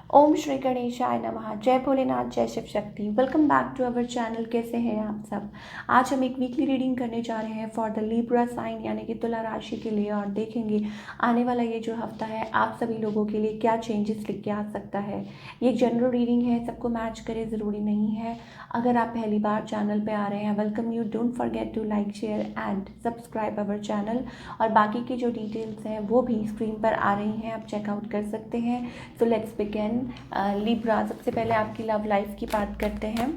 ओम श्री गणेशाय नमः। जय भोलेनाथ, जय Shiv Shakti. Welcome back to our channel. कैसे हैं आप सब। आज हम एक वीकली रीडिंग करने जा रहे हैं फॉर द लिब्रा साइन यानी कि तुला राशि के लिए, और देखेंगे आने वाला ये जो हफ्ता है आप सभी लोगों के लिए क्या चेंजेस लेके आ सकता है। ये एक जनरल रीडिंग है, सबको मैच करे ज़रूरी नहीं है। अगर आप पहली बार चैनल पर आ रहे हैं, welcome you. Don't forget to like, share and subscribe our channel. और बाकी की जो डिटेल्स हैं वो भी स्क्रीन पर आ रही हैं, आप चेकआउट कर सकते हैं। तो लेट्स बिगिन। लिब्रा, सबसे पहले आपकी लव लाइफ की बात करते हैं।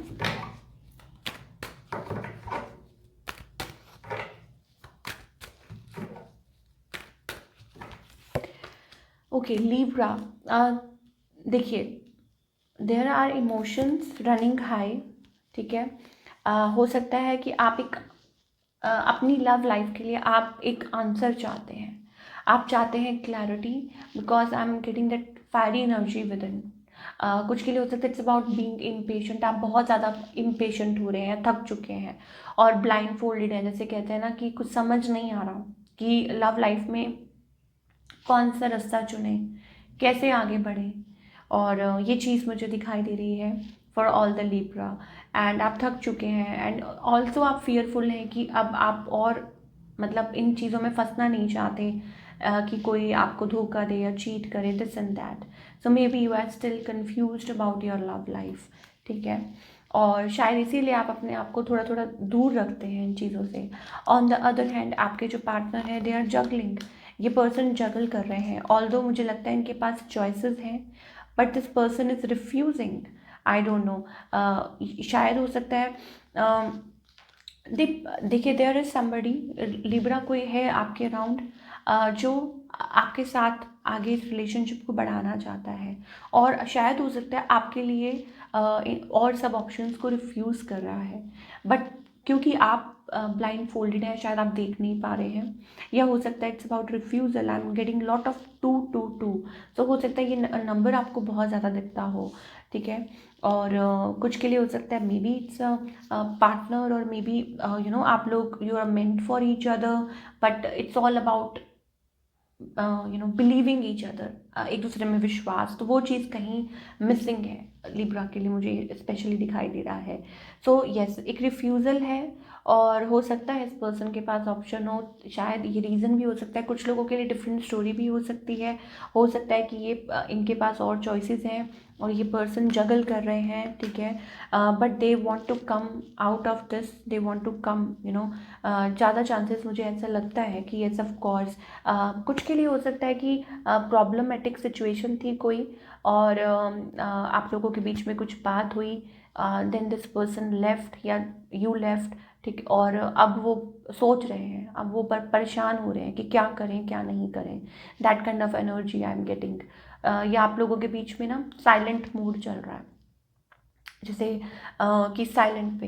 ओके लिब्रा, देखिए, there are emotions running high. ठीक है। हो सकता है कि आप एक अपनी लव लाइफ के लिए आप एक आंसर चाहते हैं। आप चाहते हैं clarity, because I am getting that fiery energy with in. कुछ के लिए हो सकता है इट्स अबाउट बीइंग इम्पेशेंट। आप बहुत ज़्यादा इम्पेशेंट हो रहे हैं, थक चुके हैं और ब्लाइंड फोल्डेड हैं। जैसे कहते हैं ना कि कुछ समझ नहीं आ रहा कि लव लाइफ में कौन सा रास्ता चुने, कैसे आगे बढ़े। और ये चीज़ मुझे दिखाई दे रही है for all the Libra. And आप थक चुके हैं एंड ऑल्सो आप फियरफुल हैं कि अब आप और मतलब इन चीज़ों में फंसना नहीं चाहते कि कोई आपको धोखा दे या चीट करे, this and that. So maybe you are still confused about your love life. ठीक है। और शायद इसीलिए आप अपने आप को थोड़ा थोड़ा दूर रखते हैं इन चीज़ों से। ऑन द अदर हैंड आपके जो पार्टनर हैं, दे आर जगलिंग। ये पर्सन जगल कर रहे हैं। ऑल्दो मुझे लगता है इनके पास चॉइसेस हैं, but this person is refusing. I don't know, शायद हो सकता है देखिए, देयर इज समबडी, लिब्रा कोई है आपके अराउंड जो आपके साथ आगे इस रिलेशनशिप को बढ़ाना चाहता है। और शायद हो सकता है आपके लिए और सब ऑप्शंस को रिफ्यूज़ कर रहा है, बट क्योंकि आप ब्लाइंड फोल्डेड है, शायद आप देख नहीं पा रहे हैं। या हो सकता है it's about refusal. I am getting lot of 222। तो हो सकता है ये नंबर आपको बहुत ज़्यादा दिखता हो। ठीक है। और कुछ के लिए हो सकता है मे बी इट्स पार्टनर, और मे बी आप लोग you are meant for each other, but it's all about believing each other, एक दूसरे में विश्वास। तो वो चीज़ कहीं मिसिंग है लिब्रा के लिए, मुझे स्पेशली दिखाई दे रहा है। सो यस, एक रिफ्यूज़ल है। और हो सकता है इस पर्सन के पास ऑप्शन हो, शायद ये रीज़न भी हो सकता है। कुछ लोगों के लिए डिफरेंट स्टोरी भी हो सकती है। हो सकता है कि ये इनके पास और चॉइसेस हैं और ये पर्सन जगल कर रहे हैं। ठीक है। But they want to come out of this, they want to come ज़्यादा चांसेस मुझे ऐसा लगता है कि येस ऑफ कोर्स कुछ के लिए हो सकता है कि प्रॉब्लमेटिक सिचुएशन थी कोई, और आप लोगों के बीच में कुछ बात हुई, देन दिस पर्सन लेफ्ट या यू लेफ्ट। ठीक। और अब वो सोच रहे हैं, अब वो परेशान हो रहे हैं कि क्या करें क्या नहीं करें। That kind of energy I am getting. या आप लोगों के बीच में ना साइलेंट मूड चल रहा है, जैसे कि साइलेंट पे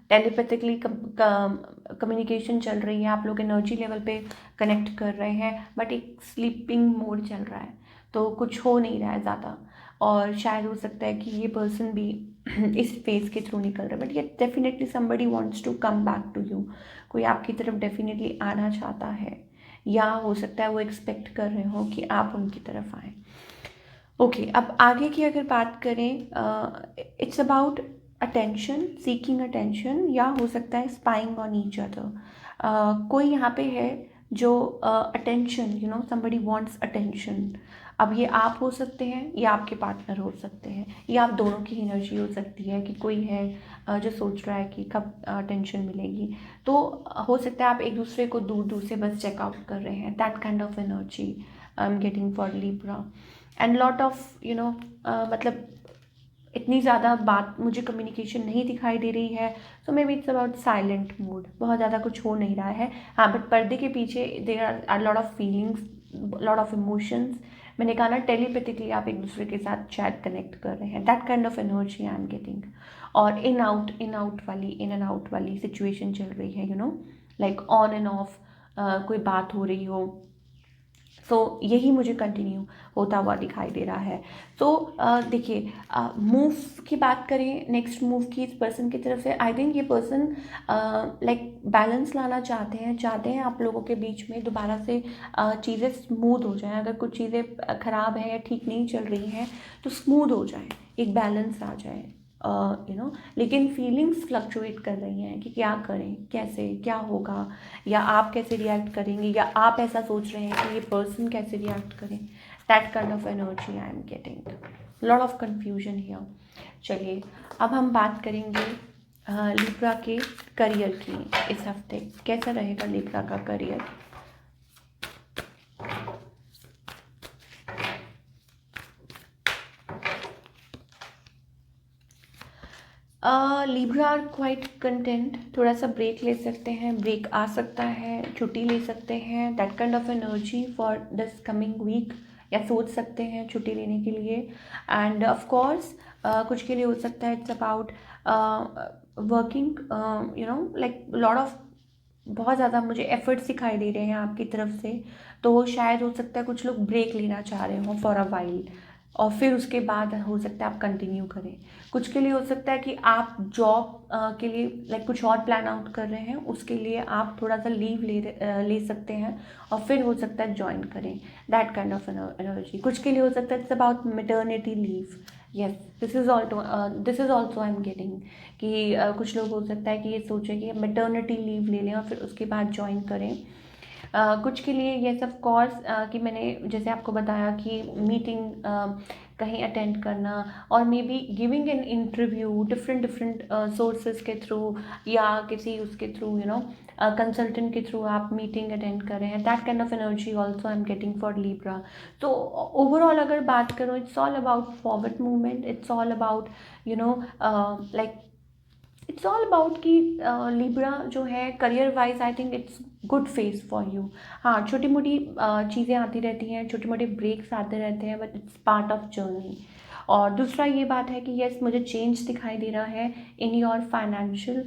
टेलीपैथिकली कम्युनिकेशन चल रही है, आप लोग एनर्जी लेवल पे कनेक्ट कर रहे हैं, बट एक स्लीपिंग मोड चल रहा है। तो कुछ हो नहीं रहा है ज़्यादा। और शायद हो सकता है कि ये पर्सन भी इस फेज के थ्रू निकल रहा है, बट ये definitely somebody wants to come back to you. कोई आपकी तरफ डेफिनेटली आना चाहता है, या हो सकता है वो एक्सपेक्ट कर रहे हो कि आप उनकी तरफ आएँ। ओके, अब आगे की अगर बात करें, it's about attention, seeking attention, या हो सकता है स्पाइंग ऑन ईच अदर। कोई यहाँ पे है जो अटेंशन, समबडी वांट्स अटेंशन। अब ये आप हो सकते हैं या आपके पार्टनर हो सकते हैं, या आप दोनों की एनर्जी हो सकती है कि कोई है जो सोच रहा है कि कब अटेंशन मिलेगी। तो हो सकता है आप एक दूसरे को दूर दूर से बस चेकआउट कर रहे हैं। That kind of energy I am getting for Libra. And lot of मतलब इतनी ज़्यादा बात मुझे कम्युनिकेशन नहीं दिखाई दे रही है। So maybe it's about silent mood, बहुत ज़्यादा कुछ हो नहीं रहा है। हाँ, बट पर्दे के पीछे there are lot of feelings, lot of emotions. मैंने कहा ना, टेलीपैथिकली आप एक दूसरे के साथ शायद कनेक्ट कर रहे हैं। That kind of energy I am getting. और इन आउट वाली, इन एंड आउट वाली सिचुएशन चल रही है, लाइक ऑन एंड ऑफ कोई बात हो रही हो। सो यही मुझे कंटिन्यू होता हुआ दिखाई दे रहा है। तो देखिए, मूव की बात करें, नेक्स्ट मूव की इस पर्सन की तरफ से, आई थिंक ये पर्सन लाइक बैलेंस लाना चाहते हैं आप लोगों के बीच में दोबारा से चीज़ें स्मूथ हो जाएं। अगर कुछ चीज़ें ख़राब है या ठीक नहीं चल रही हैं तो स्मूथ हो जाए, एक बैलेंस आ जाए, लेकिन फीलिंग्स फ्लक्चुएट कर रही हैं कि क्या करें, कैसे, क्या होगा, या आप कैसे रिएक्ट करेंगे, या आप ऐसा सोच रहे हैं कि ये पर्सन कैसे रिएक्ट करें। That kind of energy I am getting, lot of confusion here. चलिए, अब हम बात करेंगे लिब्रा के करियर की। इस हफ्ते कैसा रहेगा लिब्रा का career. Libra are quite content, थोड़ा सा ब्रेक ले सकते हैं, ब्रेक आ सकता है, छुट्टी ले सकते हैं, that kind of energy for this coming week, या सोच सकते हैं छुट्टी लेने के लिए। एंड ऑफ कोर्स कुछ के लिए हो सकता है it's about working, like lot of, बहुत ज़्यादा मुझे एफर्ट्स दिखाई दे रहे हैं आपकी तरफ से, तो शायद हो सकता है कुछ लोग ब्रेक लेना चाह रहे हों फॉर अ वाइल, और फिर उसके बाद हो सकता है आप कंटिन्यू करें। कुछ के लिए हो सकता है कि आप जॉब के लिए लाइक कुछ और प्लान आउट कर रहे हैं, उसके लिए आप थोड़ा सा लीव ले सकते हैं और फिर हो सकता है ज्वाइन करें, दैट काइंड ऑफ एनर्जी। कुछ के लिए हो सकता है it's about maternity leave, yes, this is also I am getting कि कुछ लोग हो सकता है कि ये सोचें कि मैटरनिटी लीव ले लें और फिर उसके बाद ज्वाइन करें। कुछ के लिए येस ऑफ कोर्स, कि मैंने जैसे आपको बताया कि मीटिंग कहीं अटेंड करना, और may be giving an interview different sources के थ्रू, या किसी उसके थ्रू कंसल्टेंट के थ्रू आप मीटिंग अटेंड कर रहे हैं, that kind of energy also I am getting for Libra. तो ओवरऑल अगर बात करूँ, it's all about forward movement, it's all about like it's all about कि लिब्रा जो है career wise I think it's good phase for you. हाँ, छोटी मोटी चीज़ें आती रहती हैं, छोटे मोटे ब्रेक्स आते रहते हैं, but it's part of journey. और दूसरा ये बात है कि यस, मुझे चेंज दिखाई दे रहा है इन योर फाइनेंशियल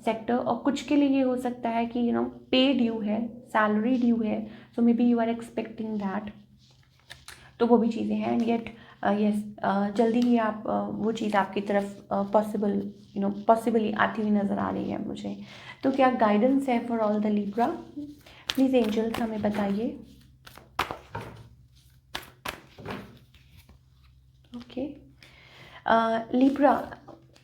सेक्टर, और कुछ के लिए ये हो सकता है कि पे ड्यू है, सैलरी ड्यू है, so maybe you are expecting that. तो वो भी चीज़ें हैं, एंड येट यस, जल्दी ही आप वो चीज़ आपकी तरफ पॉसिबली आती हुई नज़र आ रही है मुझे। तो क्या गाइडेंस है for all the Libra? Please angels हमें बताइए। Okay, Libra,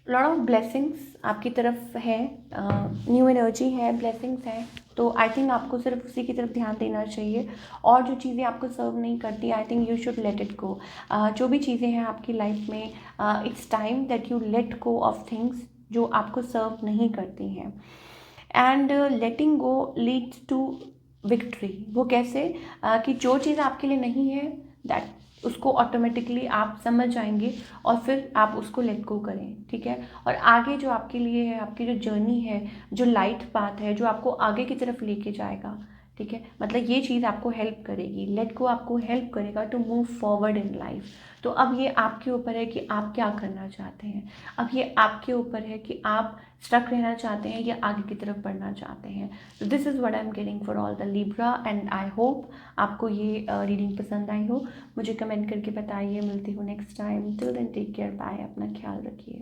lot of blessings आपकी तरफ है, न्यू एनर्जी है, ब्लेसिंग्स हैं, तो आई थिंक आपको सिर्फ उसी की तरफ ध्यान देना चाहिए, और जो चीज़ें आपको सर्व नहीं करती I think you should let it go. जो भी चीज़ें हैं आपकी लाइफ में, it's time that you let go of things जो आपको सर्व नहीं करती हैं, and letting go leads to victory. वो कैसे? कि जो चीज़ आपके लिए नहीं है, दैट उसको ऑटोमेटिकली आप समझ जाएंगे और फिर आप उसको लेट गो करें, ठीक है। और आगे जो आपके लिए है, आपकी जो जर्नी है, जो लाइट पाथ है, जो आपको आगे की तरफ लेके जाएगा, ठीक है, मतलब ये चीज़ आपको हेल्प करेगी, लेट गो आपको हेल्प करेगा to move forward in life. तो अब ये आपके ऊपर है कि आप क्या करना चाहते हैं, अब ये आपके ऊपर है कि आप स्टक रहना चाहते हैं या आगे की तरफ बढ़ना चाहते हैं। तो this is what I am getting for all the Libra, and I hope आपको ये रीडिंग पसंद आई हो। मुझे कमेंट करके बताइए। मिलती हूँ next time, till then take care, bye, अपना ख्याल रखिए।